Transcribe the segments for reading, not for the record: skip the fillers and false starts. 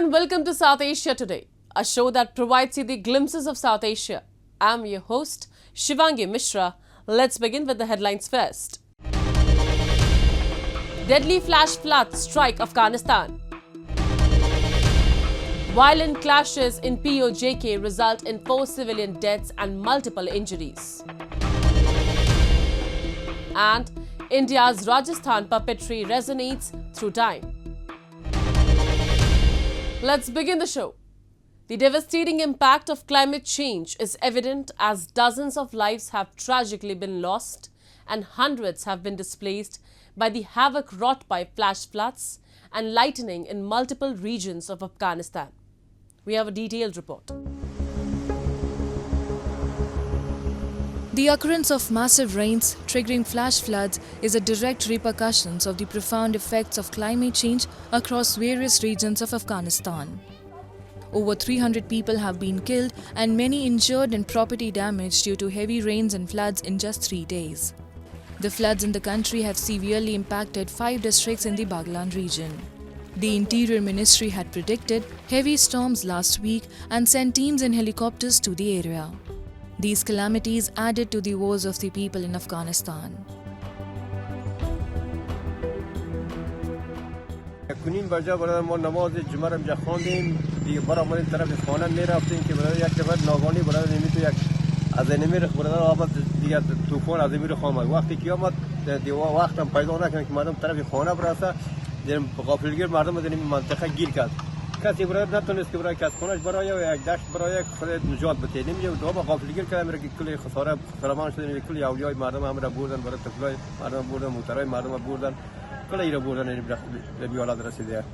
and welcome to South Asia Today, a show that provides you the glimpses of South Asia. I'm your host, Shivangi Mishra. Let's begin with the headlines first. Deadly flash floods strike Afghanistan. Violent clashes in POJK result in 4 civilian deaths and multiple injuries. And India's Rajasthan puppetry resonates through time. Let's begin the show. The devastating impact of climate change is evident as dozens of lives have tragically been lost and hundreds have been displaced by the havoc wrought by flash floods and lightning in multiple regions of Afghanistan. We have a detailed report. The occurrence of massive rains triggering flash floods is a direct repercussion of the profound effects of climate change across various regions of Afghanistan. Over 300 people have been killed and many injured and property damaged due to heavy rains and floods in just 3 days. The floods in the country have severely impacted 5 districts in the Baghlan region. The Interior Ministry had predicted heavy storms last week and sent teams in helicopters to the area. These calamities added to the woes of the people in Afghanistan. کنیم بجا برای ما نماز جمعه را خواندیم دیگه برای طرف خانه میرفتیم که برای یک دفعه ناگهانی برای نمی تو یک از نمی رخ برای آمد دیگه طوفان از نمی رخ آمد وقتی که آمد دیگه وقت هم پیدا نکنه که مردم طرف خانه برسه دیگه غافلگیر مردم در این منطقه گیر کرد کسی برای نتونست که برای کس خونش برای یک دشت برای خود نجات بده نمیشه دو با غافلگیر کردن میره که کلی خساره فرمان شده کلی اولیای مردم هم را بردن برای طفلای مردم بردن موترای مردم بردن کلی ایرا بردن به بیالات رسیده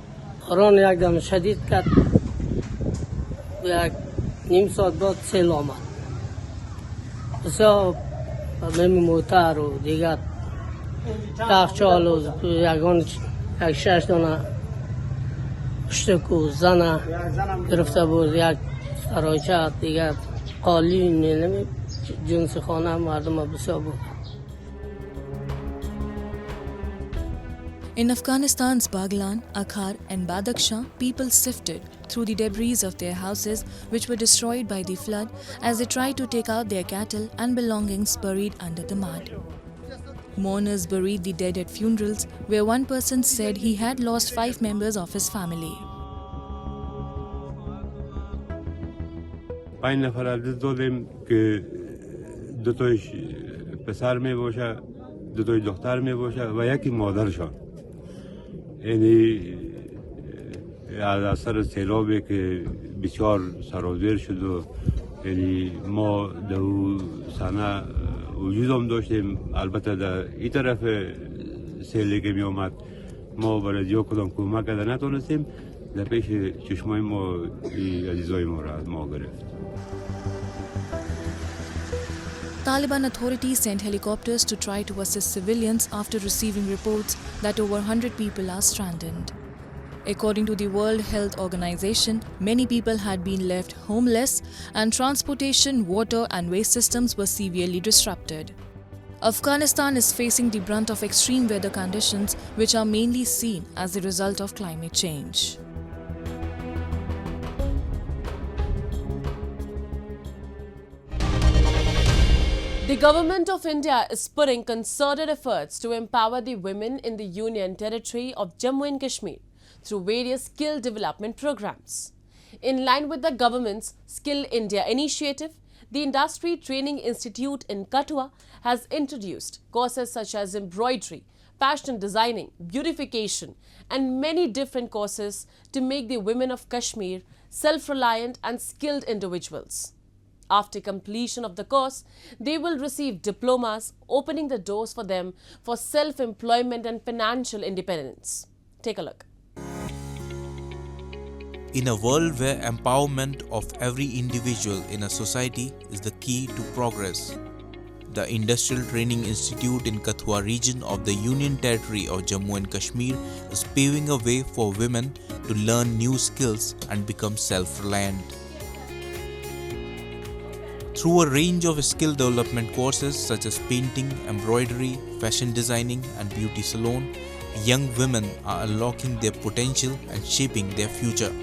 باران یک دم شدید کرد یک نیم ساعت بعد سیل آمد بسیار نمی موتر و دیگر تخچال و یک 6 دانه اشتک و زن گرفته بود یک سرایچه دیگر قالین نمی جنس خانه مردم بسیار بود. In Afghanistan's Baghlan, Akhar and Badakhshan, people sifted through the debris of their houses which were destroyed by the flood as they tried to take out their cattle and belongings buried under the mud. Mourners buried the dead at funerals where one person said he had lost 5 members of his family. 5 نفر از دادیم که دوتایش پسر می باشه دوتای دختر می باشه و یکی مادرشان یعنی از اثر سیلابی که بسیار سرازیر شد و یعنی ما دو سنه وجود هم داشتیم البته در این طرف سیلی که می آمد ما برای یا کدام کمک کرده نتونستیم در پیش چشمای ما عزیزای ما را از ما گرفت. Taliban authorities sent helicopters to try to assist civilians after receiving reports that over 100 people are stranded. According to the World Health Organization, many people had been left homeless and transportation, water and waste systems were severely disrupted. Afghanistan is facing the brunt of extreme weather conditions which are mainly seen as a result of climate change. The Government of India is putting concerted efforts to empower the women in the Union Territory of Jammu and Kashmir through various skill development programs. In line with the government's Skill India initiative, the Industry Training Institute in Kathua has introduced courses such as embroidery, fashion designing, beautification and many different courses to make the women of Kashmir self-reliant and skilled individuals. After completion of the course, they will receive diplomas, opening the doors for them for self-employment and financial independence. Take a look. In a world where empowerment of every individual in a society is the key to progress, the Industrial Training Institute in Kathua region of the Union Territory of Jammu and Kashmir is paving a way for women to learn new skills and become self-reliant. Through a range of skill development courses such as painting, embroidery, fashion designing and beauty salon, young women are unlocking their potential and shaping their future.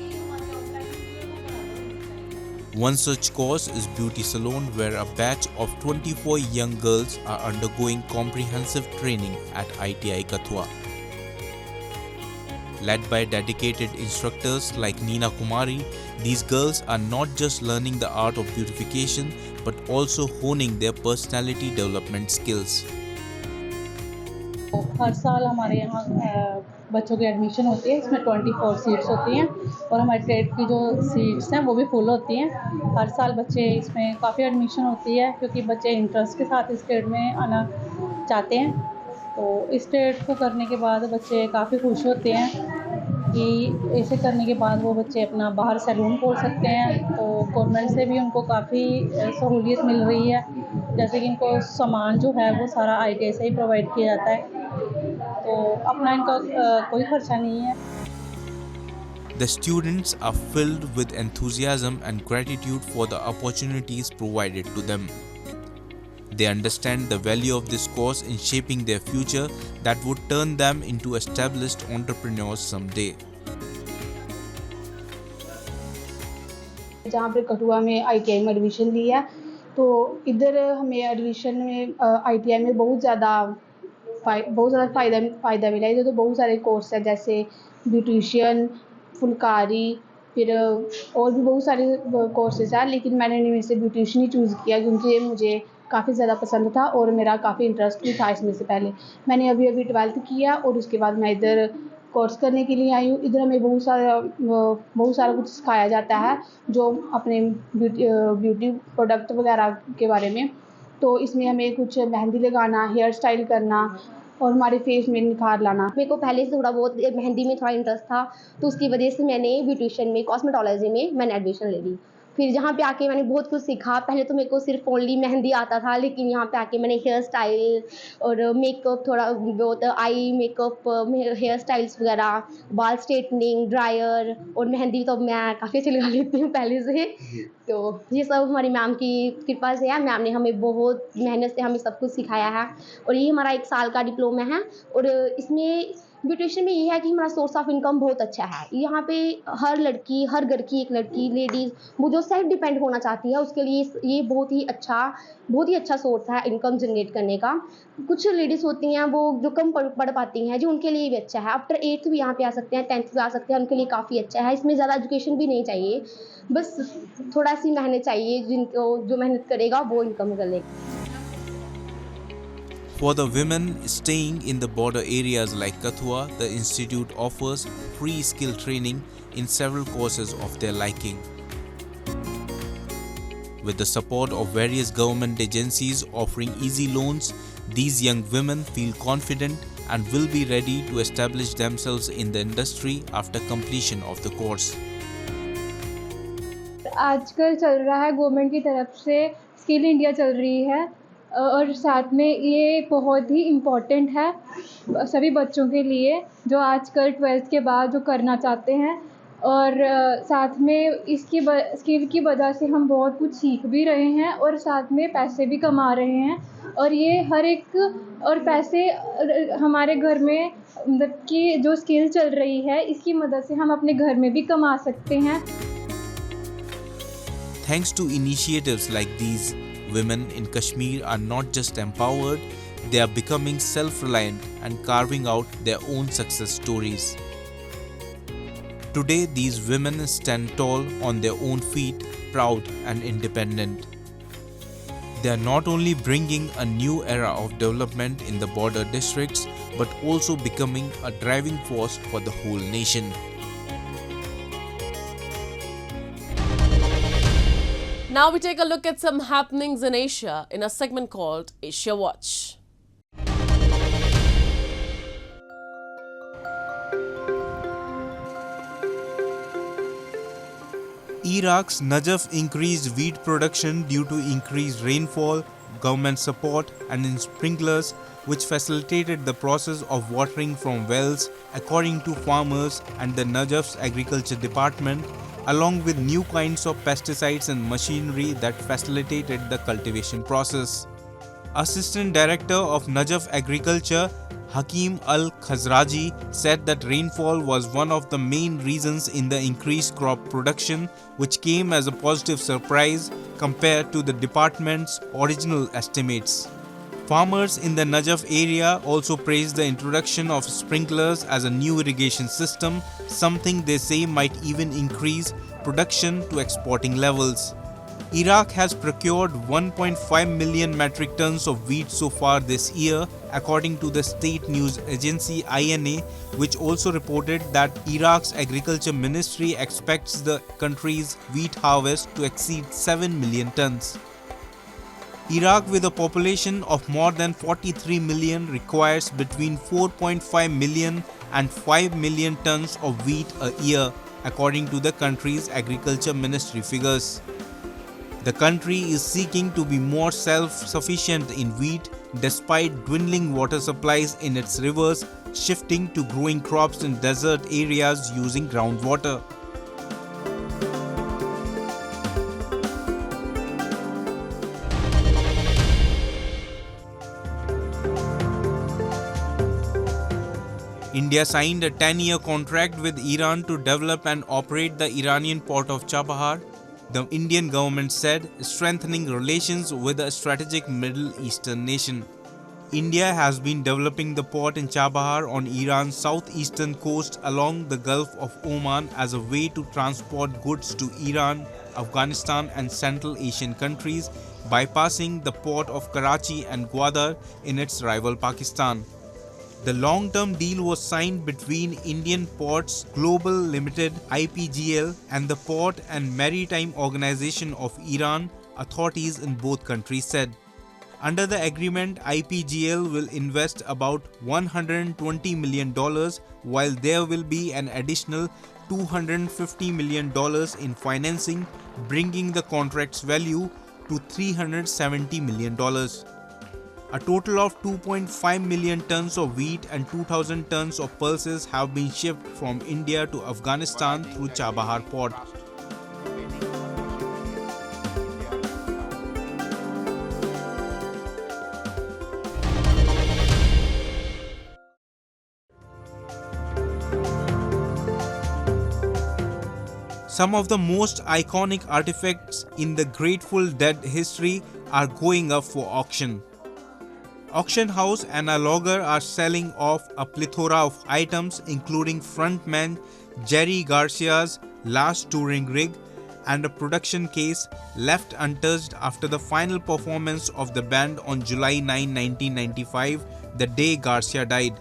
One such course is Beauty Salon, where a batch of 24 young girls are undergoing comprehensive training at ITI Kathua. Led by dedicated instructors like Neena Kumari, these girls are not just learning the art of beautification but also honing their personality development skills. हर साल हमारे यहाँ बच्चों की admission होती है। इसमें 24 seats होती हैं और हमारे ट्रेड की जो सीट्स हैं वो भी फुल होती हैं। हर साल बच्चे इसमें काफ़ी एडमिशन होती है क्योंकि बच्चे इंटरेस्ट के साथ इस ट्रेड में आना चाहते हैं। तो इस ट्रेड को करने के बाद बच्चे काफ़ी खुश होते हैं कि ऐसे करने के बाद वो बच्चे अपना बाहर सैलून खोल सकते हैं। तो गवर्नमेंट से भी उनको काफ़ी सहूलियत मिल रही है, जैसे कि इनको सामान जो है वो सारा ITI से ही प्रोवाइड किया जाता है, तो अपना इनका कोई खर्चा नहीं है। The students are filled with enthusiasm and gratitude for the opportunities provided to them. They understand the value of this course in shaping their future that would turn them into established entrepreneurs someday. जहाँ पे कठुआ में ITI में admission लिया तो इधर हमें admission में ITI में बहुत ज़्यादा फ़ायदा मिला। इधर तो बहुत सारे कोर्स हैं, जैसे ब्यूटिशियन, फुलकारी, फिर और भी बहुत सारे कोर्सेज हैं, लेकिन मैंने इनमें से ब्यूटिशियन ही चूज़ किया क्योंकि मुझे काफ़ी ज़्यादा पसंद था और मेरा काफ़ी इंटरेस्ट भी था इसमें से। पहले मैंने अभी 12th किया और उसके बाद मैं इधर कोर्स करने के लिए आई हूँ। इधर हमें बहुत सारा कुछ सिखाया जाता है जो अपने ब्यूटी प्रोडक्ट वगैरह के बारे में। तो इसमें हमें कुछ मेहंदी लगाना, हेयर स्टाइल करना और हमारे फेस में निखार लाना। मेरे को पहले से थोड़ा बहुत मेहंदी में थोड़ा इंटरेस्ट था, तो उसकी वजह से मैंने ब्यूटिशियन में, कॉस्मेटोलॉजी में मैंने एडमिशन ले ली। फिर यहाँ पे आके मैंने बहुत कुछ सीखा। पहले तो मेरे को सिर्फ ओनली मेहंदी आता था, लेकिन यहाँ पे आके मैंने हेयर स्टाइल और मेकअप, थोड़ा बहुत आई मेकअप, हेयर स्टाइल्स वगैरह, बाल स्ट्रेटनिंग, ड्रायर और मेहंदी तो मैं काफ़ी अच्छी लगा लेती हूँ पहले से। तो ये सब हमारी मैम की कृपा से है। मैम ने हमें बहुत मेहनत से हमें सब कुछ सिखाया है और ये हमारा 1 साल का डिप्लोमा है। और इसमें ब्यूटिशियन में ये है कि हमारा सोर्स ऑफ इनकम बहुत अच्छा है। यहाँ पे हर लड़की, हर घर की एक लड़की, लेडीज़, वो जो सेल्फ डिपेंड होना चाहती है उसके लिए ये बहुत ही अच्छा सोर्स है इनकम जनरेट करने का। कुछ लेडीज़ होती हैं वो जो कम पढ़ पाती हैं, जो उनके लिए भी अच्छा है। आफ्टर 8th भी यहाँ पे आ सकते हैं, 10th भी आ सकते हैं, उनके लिए काफ़ी अच्छा है। इसमें ज़्यादा एजुकेशन भी नहीं चाहिए, बस थोड़ा सी मेहनत चाहिए। जिनको जो मेहनत करेगा वो इनकम कर लेगा। For the women staying in the border areas like Kathua, the institute offers free skill training in several courses of their liking. With the support of various government agencies offering easy loans, these young women feel confident and will be ready to establish themselves in the industry after completion of the course. आजकल चल रहा है government की तरफ से skill India चल रही है और साथ में ये बहुत ही इम्पोर्टेंट है सभी बच्चों के लिए जो आजकल 12th के बाद जो करना चाहते हैं। और साथ में इसकी स्किल की वजह से हम बहुत कुछ सीख भी रहे हैं और साथ में पैसे भी कमा रहे हैं। और ये हर एक और पैसे हमारे घर में मतलब कि जो स्किल चल रही है इसकी मदद से हम अपने घर में भी कमा सकते हैं। Thanks to initiatives like these, women in Kashmir are not just empowered, they are becoming self-reliant and carving out their own success stories. Today, these women stand tall on their own feet, proud and independent. They are not only bringing a new era of development in the border districts, but also becoming a driving force for the whole nation. Now we take a look at some happenings in Asia in a segment called Asia Watch. Iraq's Najaf increased wheat production due to increased rainfall, government support and in sprinklers, which facilitated the process of watering from wells, according to farmers and the Najaf's agriculture department, along with new kinds of pesticides and machinery that facilitated the cultivation process. Assistant Director of Najaf Agriculture, Hakim Al-Khazraji, said that rainfall was one of the main reasons in the increased crop production, which came as a positive surprise compared to the department's original estimates. Farmers in the Najaf area also praised the introduction of sprinklers as a new irrigation system, something they say might even increase production to exporting levels. Iraq has procured 1.5 million metric tons of wheat so far this year, according to the state news agency INA, which also reported that Iraq's agriculture ministry expects the country's wheat harvest to exceed 7 million tons. Iraq, with a population of more than 43 million, requires between 4.5 million and 5 million tons of wheat a year, according to the country's agriculture ministry figures. The country is seeking to be more self-sufficient in wheat despite dwindling water supplies in its rivers, shifting to growing crops in desert areas using groundwater. India signed a 10-year contract with Iran to develop and operate the Iranian port of Chabahar, the Indian government said, strengthening relations with a strategic Middle Eastern nation. India has been developing the port in Chabahar on Iran's southeastern coast along the Gulf of Oman as a way to transport goods to Iran, Afghanistan and Central Asian countries, bypassing the port of Karachi and Gwadar in its rival Pakistan. The long-term deal was signed between Indian Ports Global Limited (IPGL) and the Port and Maritime Organization of Iran, authorities in both countries said. Under the agreement, IPGL will invest about $120 million, while there will be an additional $250 million in financing, bringing the contract's value to $370 million. A total of 2.5 million tons of wheat and 2,000 tons of pulses have been shipped from India to Afghanistan through Chabahar port. Some of the most iconic artifacts in the Grateful Dead history are going up for auction. Auction house Anna Logger are selling off a plethora of items including frontman Jerry Garcia's last touring rig and a production case left untouched after the final performance of the band on July 9, 1995, the day Garcia died.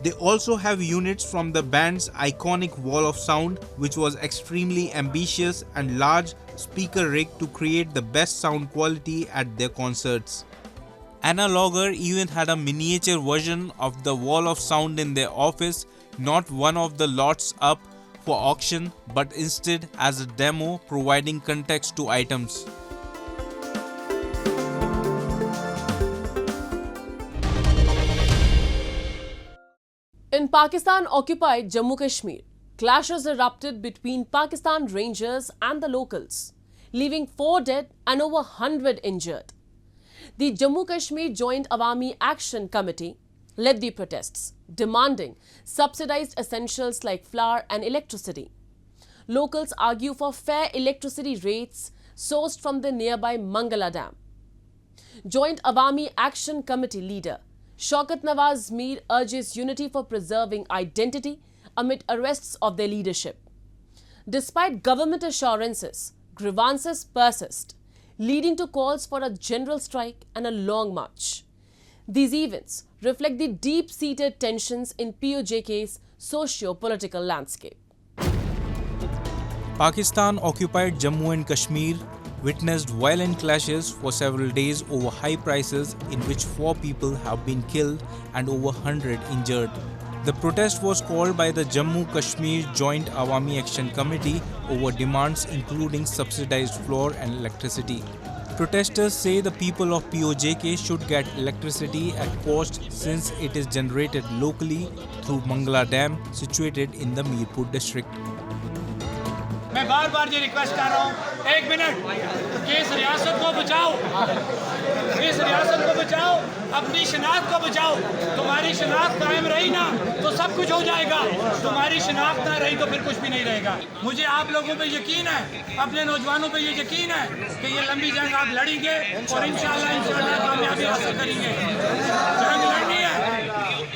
They also have units from the band's iconic Wall of Sound, which was extremely ambitious and large speaker rig to create the best sound quality at their concerts. Anna Logger even had a miniature version of the Wall of Sound in their office, not one of the lots up for auction, but instead as a demo providing context to items. In Pakistan-occupied Jammu Kashmir, clashes erupted between Pakistan Rangers and the locals, leaving 4 dead and over 100 injured. The Jammu Kashmir Joint Awami Action Committee led the protests, demanding subsidized essentials like flour and electricity. Locals argue for fair electricity rates sourced from the nearby Mangala Dam. Joint Awami Action Committee leader Shaukat Nawaz Mir urges unity for preserving identity amid arrests of their leadership. Despite government assurances, grievances persist, leading to calls for a general strike and a long march. These events reflect the deep-seated tensions in POJK's socio-political landscape. Pakistan-occupied Jammu and Kashmir witnessed violent clashes for several days over high prices, in which 4 people have been killed and over 100 injured. The protest was called by the Jammu Kashmir Joint Awami Action Committee over demands including subsidized flour and electricity. Protesters say the people of POJK should get electricity at cost since it is generated locally through Mangala Dam situated in the Mirpur district. मैं बार बार ये request कर रहा हूँ, 1 minute, कि इस रियासत को बचाओ, इस रियासत को बचाओ, अपनी शनाख्त को बचाओ। तुम्हारी शनाख्त कायम रही ना तो सब कुछ हो जाएगा, तुम्हारी शनाख्त ना रही तो फिर कुछ भी नहीं रहेगा। मुझे आप लोगों पे यकीन है, अपने नौजवानों पे ये यकीन है कि ये लंबी जंग आप लड़ेंगे और इंशाल्लाह कामयाबी हासिल करेंगे। जंग लड़नी है,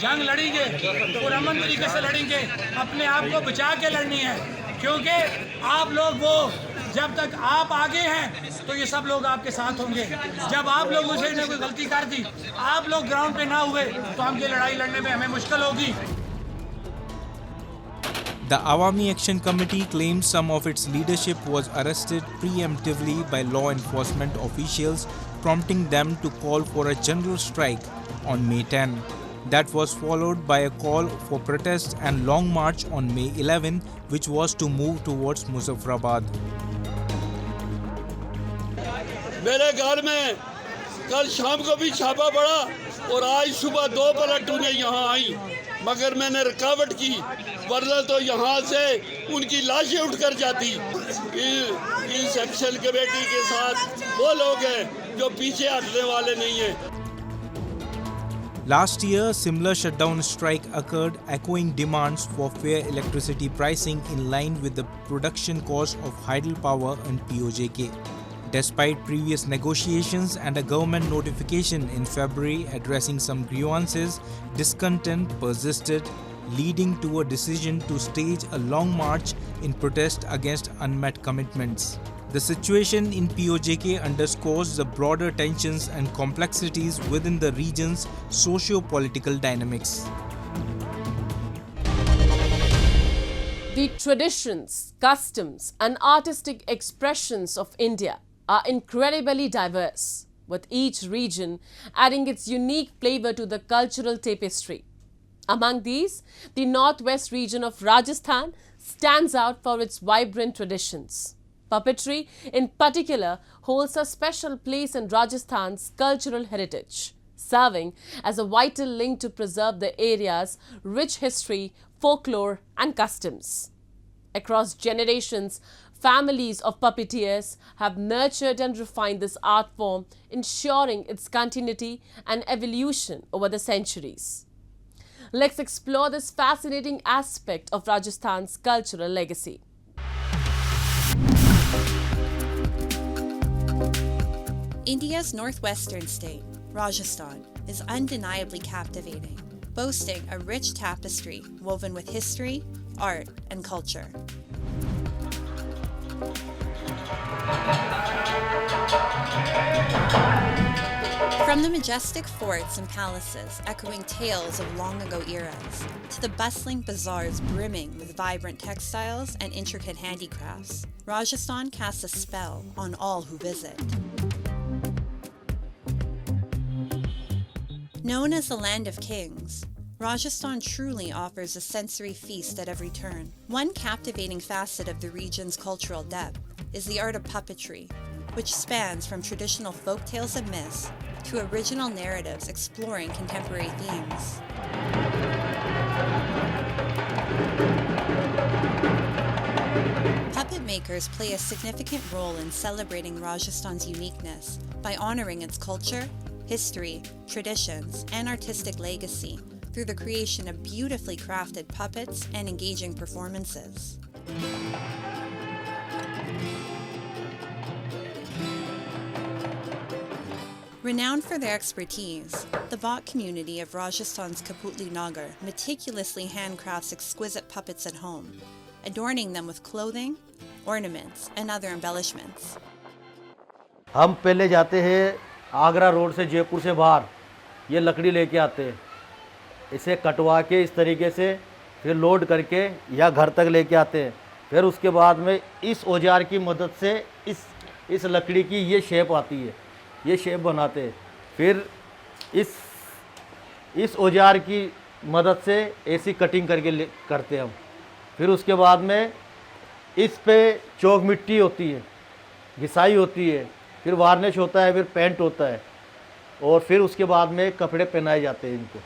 जंग लड़ेंगे, पुरअमन तरीके से लड़ेंगे, अपने आप को बचा के लड़नी है, क्योंकि आप लोग वो जब तक आप आगे हैं तो ये सब लोग आपके साथ होंगे। जब आप लोगों से कोई गलती कर दी, आप लोग ग्राउंड पे ना हुए तो हम ये लड़ाई लड़ने में हमें मुश्किल होगी। The Awami Action Committee claims some of its leadership was arrested preemptively by law enforcement officials, prompting them to call for a general strike on May 10. That was followed by a call for protest and long march on May 11, which was to move towards Muzaffarabad. मेरे घर में कल शाम को भी छापा पड़ा और आज सुबह 2 प्लाटूनें यहाँ आई, मगर मैंने रुकावट की, वरना तो यहाँ से उनकी लाशें उठकर जाती। इस एक्शन कमेटी के साथ वो लोग हैं जो पीछे हटने वाले नहीं हैं। Last year, similar shutdown strike occurred, echoing demands for fair electricity pricing in line with the production cost of hydropower and POJK. Despite previous negotiations and a government notification in February addressing some grievances, discontent persisted, leading to a decision to stage a long march in protest against unmet commitments. The situation in POJK underscores the broader tensions and complexities within the region's socio-political dynamics. The traditions, customs, and artistic expressions of India are incredibly diverse, with each region adding its unique flavor to the cultural tapestry. Among these, the northwest region of Rajasthan stands out for its vibrant traditions. Puppetry, in particular, holds a special place in Rajasthan's cultural heritage, serving as a vital link to preserve the area's rich history, folklore, and customs. Across generations, families of puppeteers have nurtured and refined this art form, ensuring its continuity and evolution over the centuries. Let's explore this fascinating aspect of Rajasthan's cultural legacy. India's northwestern state, Rajasthan, is undeniably captivating, boasting a rich tapestry woven with history, art, and culture. From the majestic forts and palaces echoing tales of long ago eras, to the bustling bazaars brimming with vibrant textiles and intricate handicrafts, Rajasthan casts a spell on all who visit. Known as the Land of Kings, Rajasthan truly offers a sensory feast at every turn. One captivating facet of the region's cultural depth is the art of puppetry, which spans from traditional folk tales and myths to original narratives exploring contemporary themes. Puppet makers play a significant role in celebrating Rajasthan's uniqueness by honoring its culture, history, traditions, and artistic legacy through the creation of beautifully crafted puppets and engaging performances. Renowned for their expertise, the Bhat community of Rajasthan's Kaputli Nagar meticulously handcrafts exquisite puppets at home, adorning them with clothing, ornaments, and other embellishments. हम पहले जाते हैं Agra road से, जयपुर से बाहर, ये लकड़ी लेके आते हैं, इसे कटवा के इस तरीके से फिर लोड करके या घर तक लेके आते हैं। फिर उसके बाद में इस औजार की मदद से इस लकड़ी की ये शेप आती है, ये शेप बनाते हैं। फिर इस औजार की मदद से ऐसी कटिंग करके करते हैं हम। फिर उसके बाद में इस पे चौक मिट्टी होती है, घिसाई होती है, फिर वार्निश होता है, फिर पेंट होता है, और फिर उसके बाद में कपड़े पहनाए जाते हैं इनको।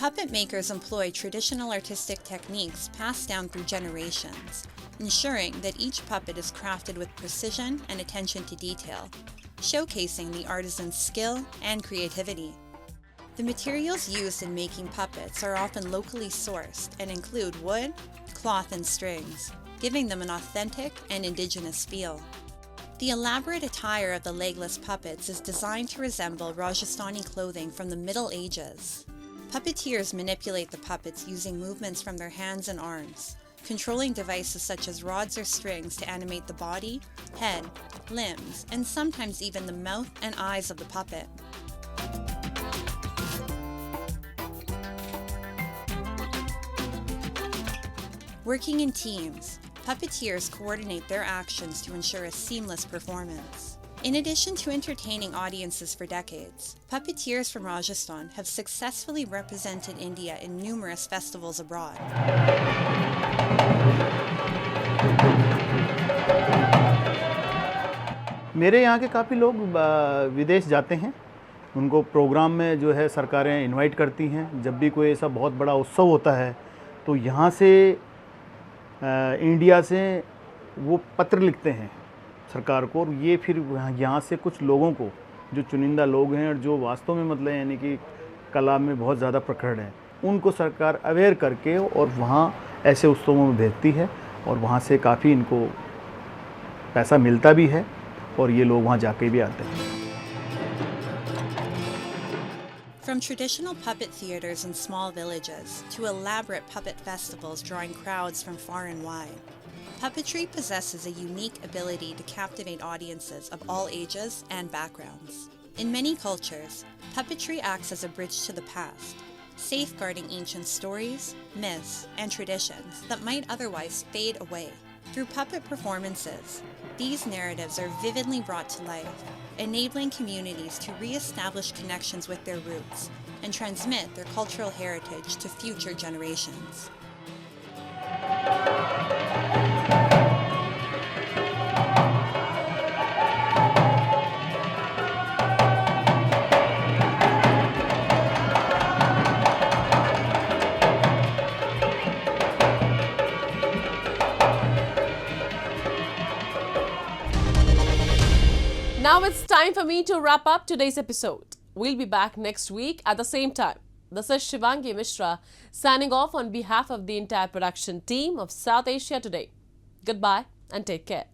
Puppet makers employ traditional artistic techniques passed down through generations, ensuring that each puppet is crafted with precision and attention to detail, showcasing the artisan's skill and creativity. The materials used in making puppets are often locally sourced and include wood, cloth, and strings, giving them an authentic and indigenous feel. The elaborate attire of the legless puppets is designed to resemble Rajasthani clothing from the Middle Ages. Puppeteers manipulate the puppets using movements from their hands and arms, controlling devices such as rods or strings to animate the body, head, limbs, and sometimes even the mouth and eyes of the puppet. Working in teams, puppeteers coordinate their actions to ensure a seamless performance. In addition to entertaining audiences for decades, puppeteers from Rajasthan have successfully represented India in numerous festivals abroad. मेरे यहाँ के काफ़ी लोग विदेश जाते हैं, उनको programme में जो है सरकारें इनवाइट करती हैं। जब भी कोई ऐसा बहुत बड़ा उत्सव होता है तो यहाँ से इंडिया से वो पत्र लिखते हैं सरकार को, और ये फिर यहाँ से कुछ लोगों को, जो चुनिंदा लोग हैं और जो वास्तव में मतलब यानी कि कला में बहुत ज़्यादा प्रखर हैं, उनको सरकार अवेयर करके और वहाँ ऐसे उत्सवों में भेजती है, और वहाँ से काफ़ी इनको पैसा मिलता भी है और ये लोग वहाँ जाके भी आते हैं। From traditional puppet theaters in small villages to elaborate puppet festivals drawing crowds from far and wide, puppetry possesses a unique ability to captivate audiences of all ages and backgrounds. In many cultures, puppetry acts as a bridge to the past, safeguarding ancient stories, myths, and traditions that might otherwise fade away. Through puppet performances, these narratives are vividly brought to life, enabling communities to re-establish connections with their roots and transmit their cultural heritage to future generations. Now it's time for me to wrap up today's episode. We'll be back next week at the same time. This is Shivangi Mishra signing off on behalf of the entire production team of South Asia Today. Goodbye and take care.